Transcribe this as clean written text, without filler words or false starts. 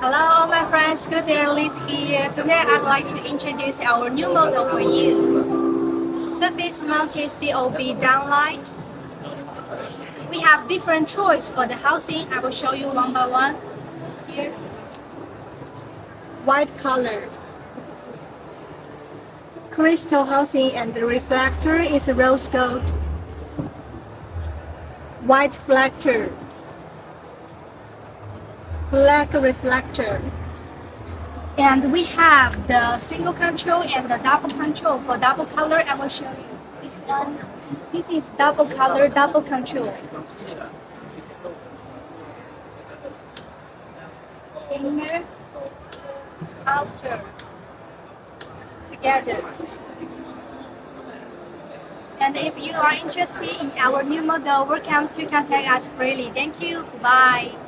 Hello all my friends, good day, Liz here. Today I'd like to introduce our new model for you. Surface mounted COB downlight. We have different choice for the housing. I will show you one by one. Here. White color. Crystal housing and the reflector is rose gold. White reflector. Black reflector. And we have the single control and the double control. For double color, I will show you this one. This is double color, double control. Inner, outer, together. And if you are interested in our new model, welcome to contact us freely. Thank you. Goodbye.